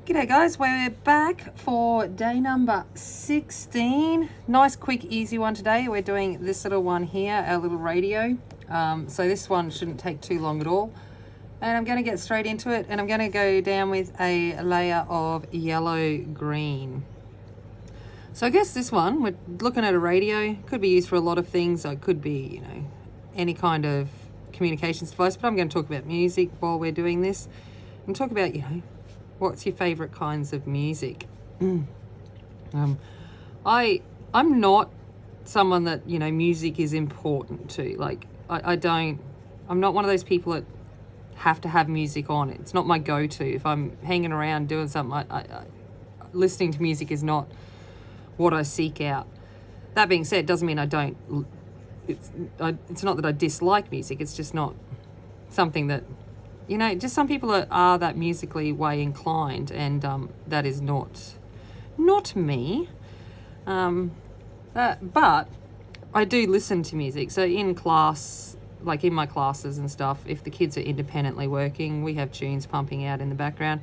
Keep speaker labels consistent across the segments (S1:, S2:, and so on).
S1: G'day guys, we're back for day number 16. Nice, quick, easy one today. We're doing this little one here, our little radio. So this one shouldn't take too long at all. And I'm going to get straight into it, and I'm going to go down with a layer of yellow green. So I guess this one, we're looking at a radio, could be used for a lot of things. It could be, any kind of communications device, but I'm going to talk about music while we're doing this and talk about, what's your favorite kinds of music? I'm not someone that, music is important to. Like, I'm not one of those people that have to have music on. It's not my go-to. If I'm hanging around doing something, listening to music is not what I seek out. That being said, doesn't mean I don't. It's not that I dislike music. It's just not something that, just some people are that musically way inclined, and that is not me. But I do listen to music. So in class, like in my classes and stuff, if the kids are independently working, we have tunes pumping out in the background.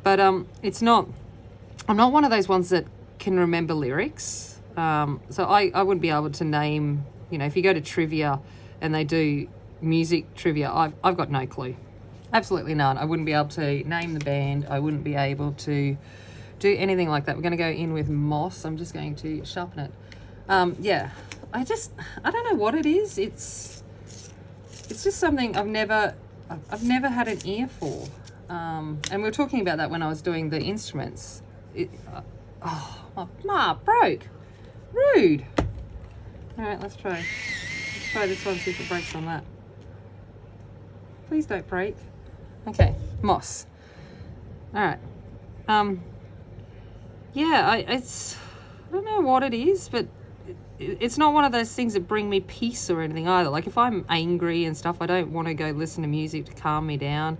S1: But I'm not one of those ones that can remember lyrics. So I wouldn't be able to name, if you go to trivia and they do music trivia, I've got no clue. Absolutely none. I wouldn't be able to name the band. I wouldn't be able to do anything like that. We're going to go in with moss. I'm just going to sharpen it. I don't know what it is. It's just something I've never had an ear for. And we were talking about that when I was doing the instruments. My broke. Rude. All right, let's try this one, see if it breaks on that. Please don't break. Okay, moss. All right. I don't know what it is, but it's not one of those things that bring me peace or anything either. Like if I'm angry and stuff, I don't want to go listen to music to calm me down.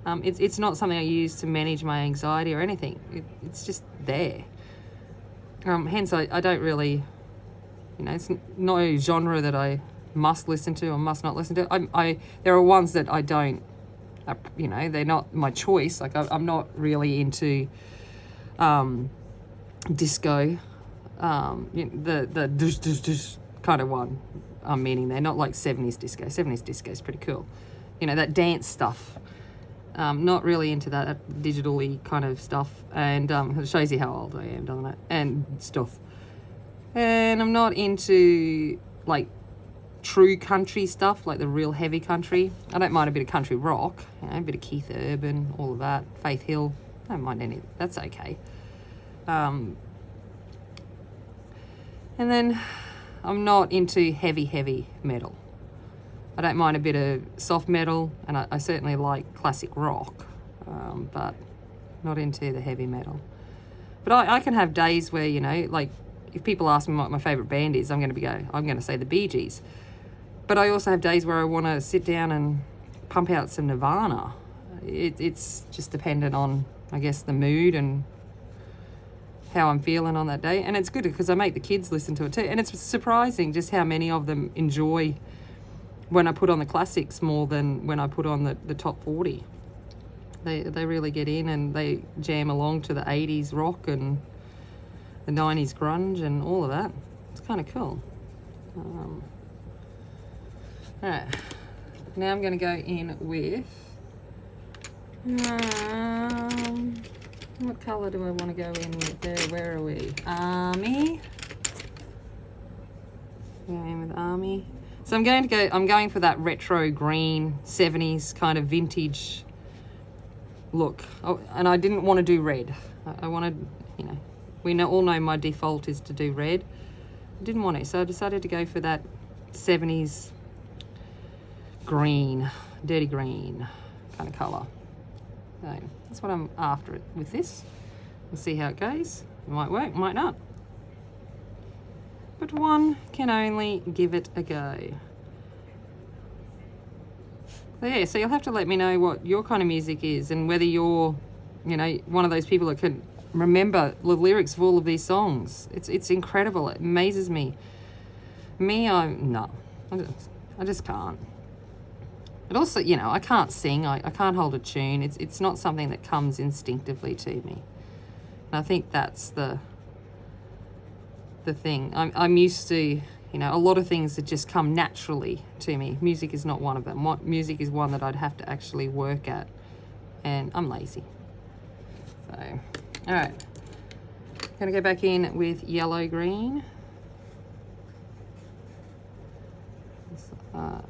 S1: It's not something I use to manage my anxiety or anything. It's just there. Hence, I don't really, it's no genre that I must listen to or must not listen to. There are ones that I don't, they're not my choice. Like I'm not really into disco, the dush, dush, dush kind of one. I'm meaning they're not like 70s disco. 70s disco is pretty cool. That dance stuff. Not really into that digitally kind of stuff. And it shows you how old I am, doesn't it? And stuff. And I'm not into like true country stuff, like the real heavy country. I don't mind a bit of country rock, a bit of Keith Urban, all of that. Faith Hill, I don't mind any. That's okay. And then I'm not into heavy metal. I don't mind a bit of soft metal, and I certainly like classic rock, but not into the heavy metal. But I can have days where, like if people ask me what my favourite band is, I'm going to say the Bee Gees. But I also have days where I want to sit down and pump out some Nirvana. It's just dependent on, I guess, the mood and how I'm feeling on that day. And it's good because I make the kids listen to it too. And it's surprising just how many of them enjoy when I put on the classics more than when I put on the top 40. They really get in and they jam along to the 80s rock and the 90s grunge and all of that. It's kind of cool. All right, now I'm going to go in with, what colour do I want to go in with there? Where are we? Army. Going in with Army. So I'm going for that retro green, 70s kind of vintage look. Oh, and I didn't want to do red. I wanted, we all know my default is to do red. I didn't want it, so I decided to go for that 70s green, dirty green kind of colour. So that's what I'm after with this. We'll see how it goes. It might work, might not. But one can only give it a go. So you'll have to let me know what your kind of music is and whether you're, one of those people that can remember the lyrics of all of these songs. It's incredible. It amazes me. I just can't. It also, you know, I can't sing. I can't hold a tune. It's not something that comes instinctively to me. And I think that's the thing. I'm used to, you know, a lot of things that just come naturally to me. Music is not one of them. Music is one that I'd have to actually work at, and I'm lazy. So, all right. Gonna go back in with yellow green. Just like that.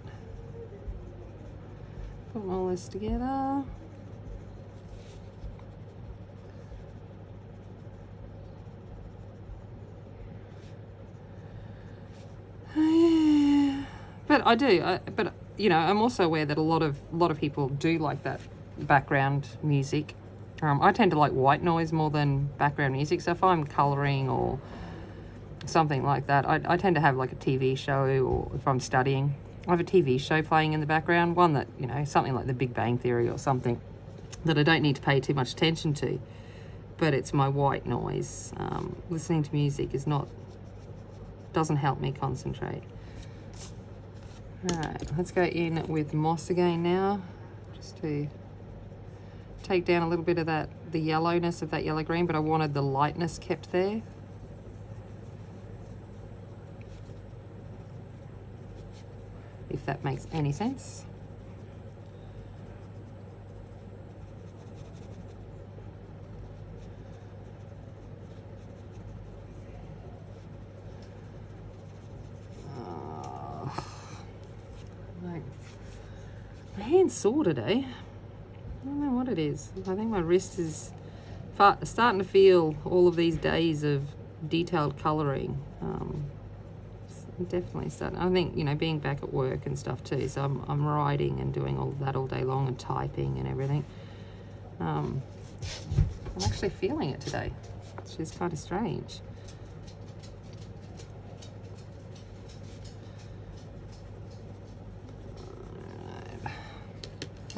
S1: Put all this together. But I do. But you know, I'm also aware that a lot of people do like that background music. I tend to like white noise more than background music. So if I'm colouring or something like that, I tend to have like a TV show, or if I'm studying, I have a TV show playing in the background. One that, you know, something like The Big Bang Theory or something that I don't need to pay too much attention to. But it's my white noise. Listening to music doesn't help me concentrate. All right, let's go in with moss again now, just to take down a little bit of the yellowness of that yellow green, but I wanted the lightness kept there. If that makes any sense. My hand's sore today. I don't know what it is. I think my wrist is starting to feel all of these days of detailed colouring. Definitely starting. I think, you know, being back at work and stuff too. So I'm writing and doing all of that all day long and typing and everything. I'm actually feeling it today, which is kind of strange.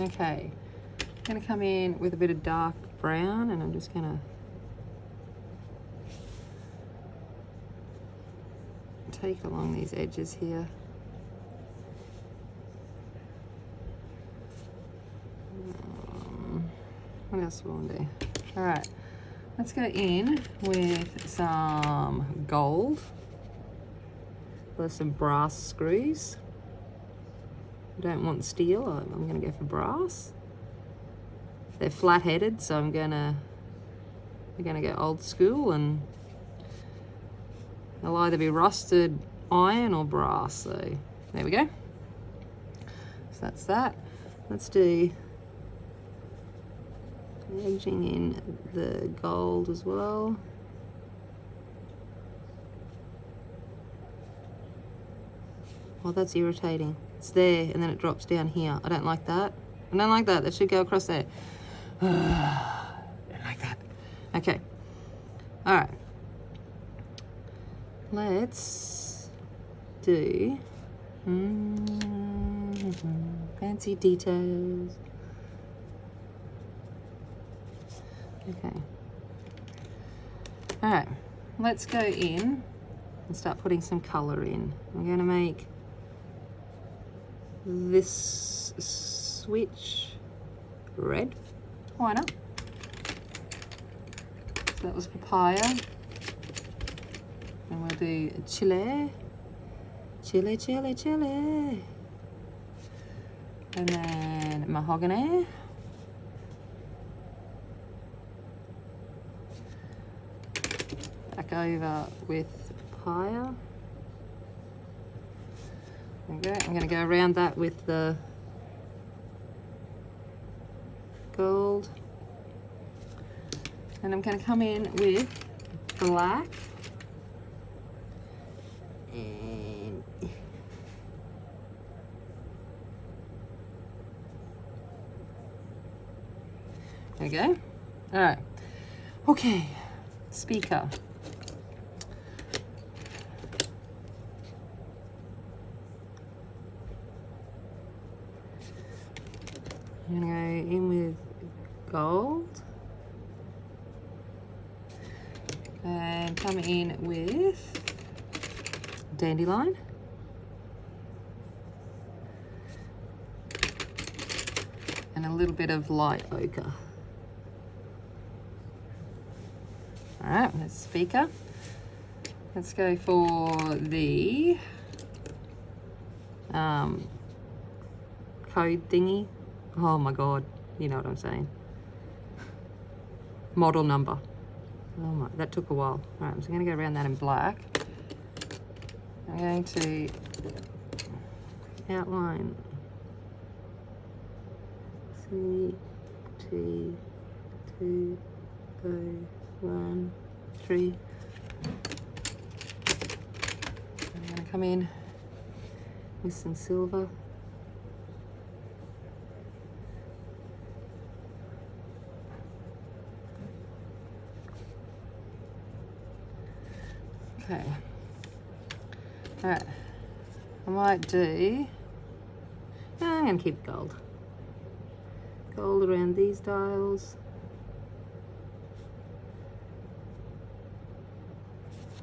S1: Okay, I'm going to come in with a bit of dark brown, and I'm just going to take along these edges here. What else do we want to do? All right, let's go in with some gold. There's some brass screws. I don't want steel. I'm going to go for brass. They're flat-headed, so we're going to go old school, and they'll either be rusted iron or brass. So there we go. So that's that. Let's do edging in the gold as well. Oh, that's irritating. It's there and then it drops down here. I don't like that. I don't like that. That should go across there. I don't like that. Okay. All right. Let's do fancy details. Okay. All right. Let's go in and start putting some colour in. I'm going to make this switch red. Why not? So that was papaya. And we'll do chile. Chile, chile, chile. And then mahogany. Back over with papaya. There we go. I'm going to go around that with the gold. And I'm going to come in with black. And there we go. All right. Okay. Speaker. I'm going to go in with gold and come in with dandelion. and a little bit of light ochre. All right, there's the speaker. Let's go for the code thingy. Oh my God, you know what I'm saying. Model number. Oh my, that took a while. All right, so I'm going to go around that in black. I'm going to outline C, T, 2, O, 1, 3. I'm going to come in with some silver. Okay. All right. I might do. No, I'm going to keep gold. Gold around these dials.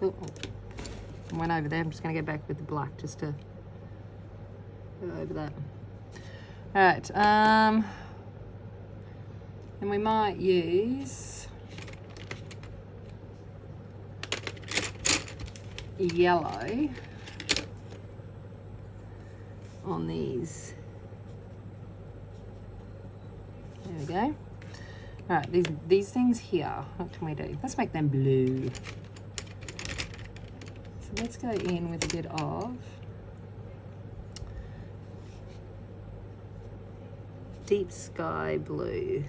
S1: Oh, I went over there. I'm just going to go back with the black just to go over that. All right. And we might use yellow on these. There we go. All right, these things here, what can we do? Let's make them blue. So let's go in with a bit of deep sky blue.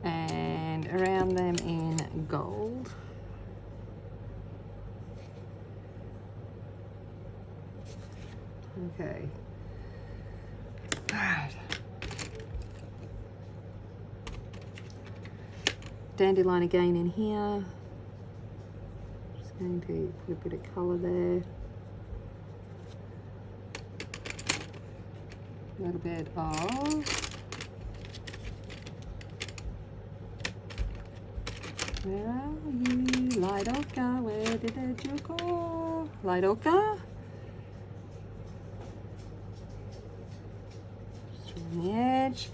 S1: And around them in gold. Okay. All right. Dandelion again in here. Just going to put a bit of colour there. A little bit of where are you? Light ochre, where did you go? Light ochre. Just around the edge.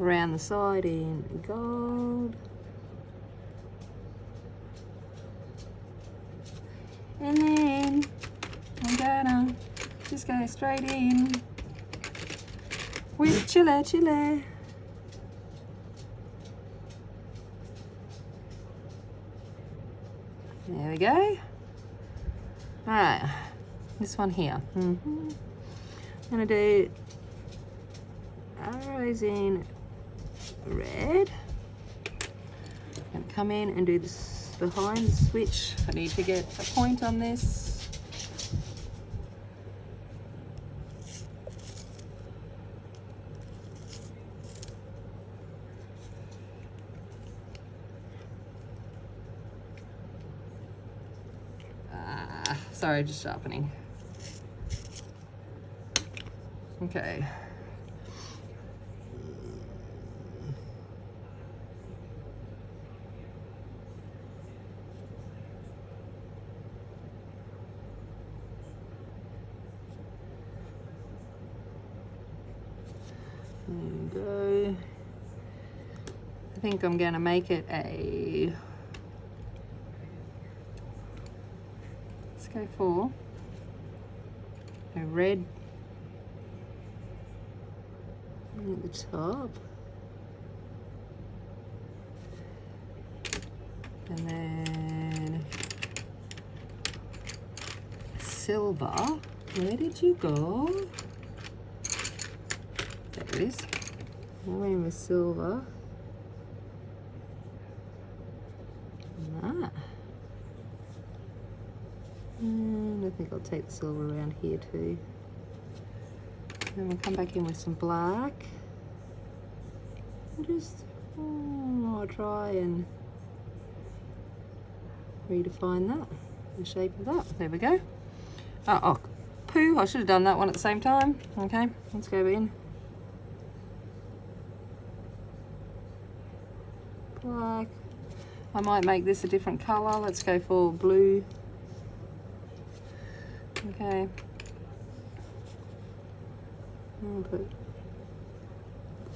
S1: Around the side in gold. And then I'm gonna just go straight in with chile. There we go. All right, this one here. I'm gonna do arrows in red. I'm gonna come in and do this behind the switch. I need to get a point on this. Sorry, just sharpening. Okay. There we go. I think I'm going to make it a... Let's go for a red at the top. And then silver. Where did you go? There it is. Going with silver. And that. And I think I'll take the silver around here too. Then we'll come back in with some black. And just I'll try and redefine that, the shape of that. There we go. Oh, poo, I should have done that one at the same time. Okay, let's go in. Black. I might make this a different colour. Let's go for blue. Okay. I'll put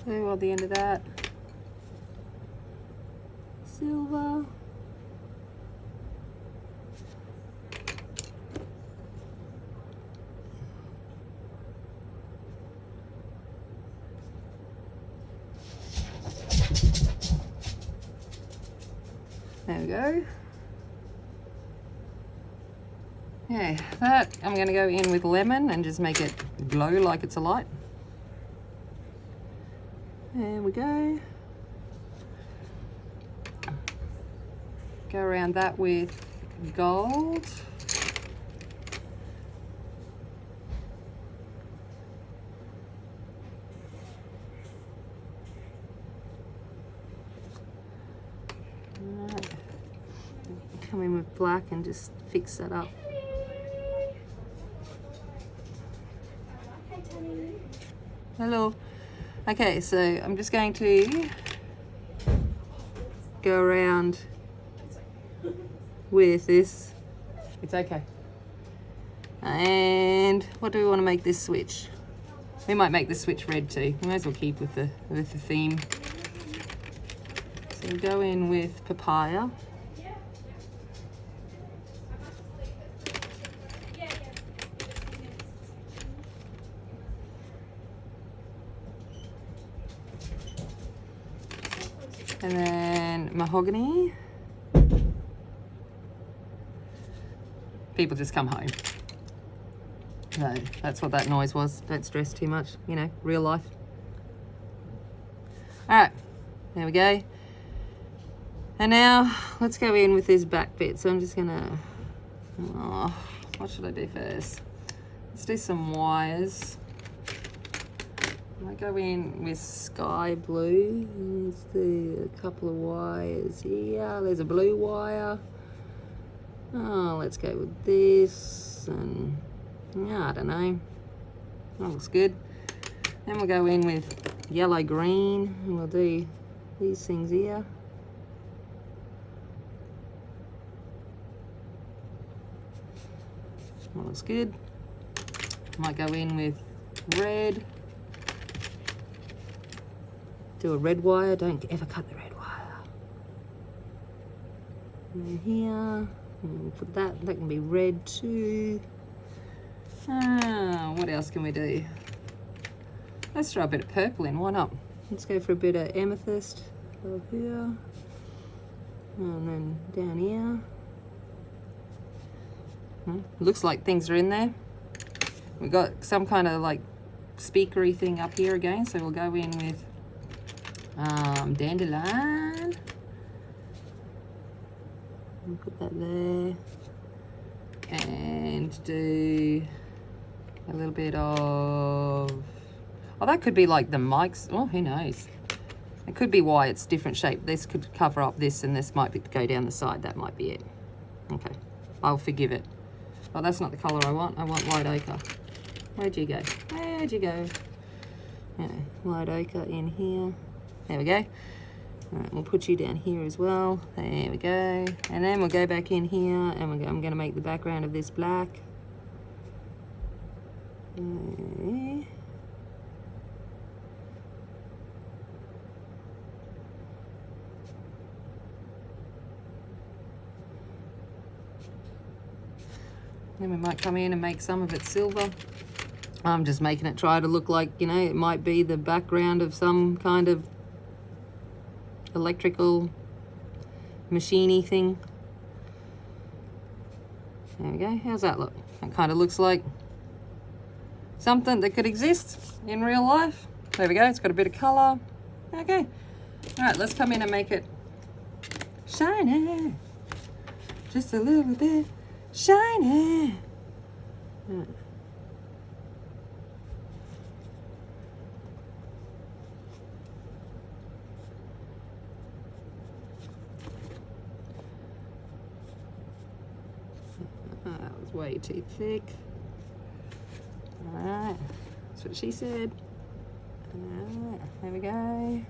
S1: blue on the end of that. Silver. There we go. Yeah, that I'm going to go in with lemon and just make it glow like it's a light. There we go. Go around that with gold. Right. Come in with black and just fix that up. Hello. Okay, so I'm just going to go around with this. It's okay. And what do we want to make this switch? We might make the switch red too. We might as well keep with the theme. So we'll go in with papaya. And then mahogany. People just come home. No, that's what that noise was. Don't stress too much, you know, real life. All right, there we go. And now let's go in with this back bit. So I'm just gonna, what should I do first? Let's do some wires. I go in with sky blue. Let's do a couple of wires here. There's a blue wire. Oh, let's go with this. And yeah, I don't know. That looks good. Then we'll go in with yellow green. And we'll do these things here. That looks good. Might go in with red. Do a red wire, don't ever cut the red wire. And here, and we'll put that can be red too. What else can we do? Let's throw a bit of purple in, why not? Let's go for a bit of amethyst over here. And then down here. Looks like things are in there. We've got some kind of like speakery thing up here again, so we'll go in with dandelion. We'll put that there. And do a little bit of, oh, that could be like the mics. Oh, who knows? It could be why it's different shape. This could cover up this and this might go down the side. That might be it. Okay, I'll forgive it. Oh, that's not the colour I want. I want white ochre. Where'd you go? Where'd you go? Yeah, white ochre in here. There we go. All right, we'll put you down here as well. There we go. And then we'll go back in here and I'm going to make the background of this black. Okay. Then we might come in and make some of it silver. I'm just making it try to look like, you know, it might be the background of some kind of electrical machine-y thing. There we go. How's that look? That kind of looks like something that could exist in real life. There we go. It's got a bit of colour. Okay. All right, let's come in and make it shiny. Just a little bit shiny. All right. That was way too thick. All right, that's what she said. All right, there we go.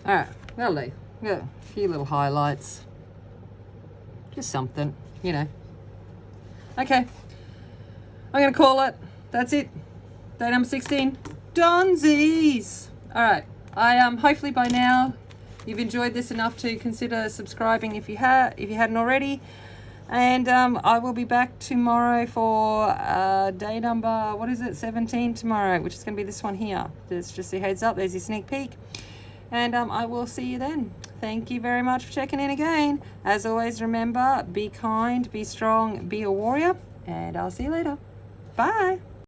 S1: All right, that'll do. Yeah, a few little highlights. Just something, you know. Okay, I'm gonna call it. That's it. Day number 16. Donesies. All right. Hopefully by now you've enjoyed this enough to consider subscribing if you hadn't already. And I will be back tomorrow for day number, 17 tomorrow, which is going to be this one here. There's just a heads up. There's your sneak peek. And I will see you then. Thank you very much for checking in again. As always, remember, be kind, be strong, be a warrior. And I'll see you later. Bye.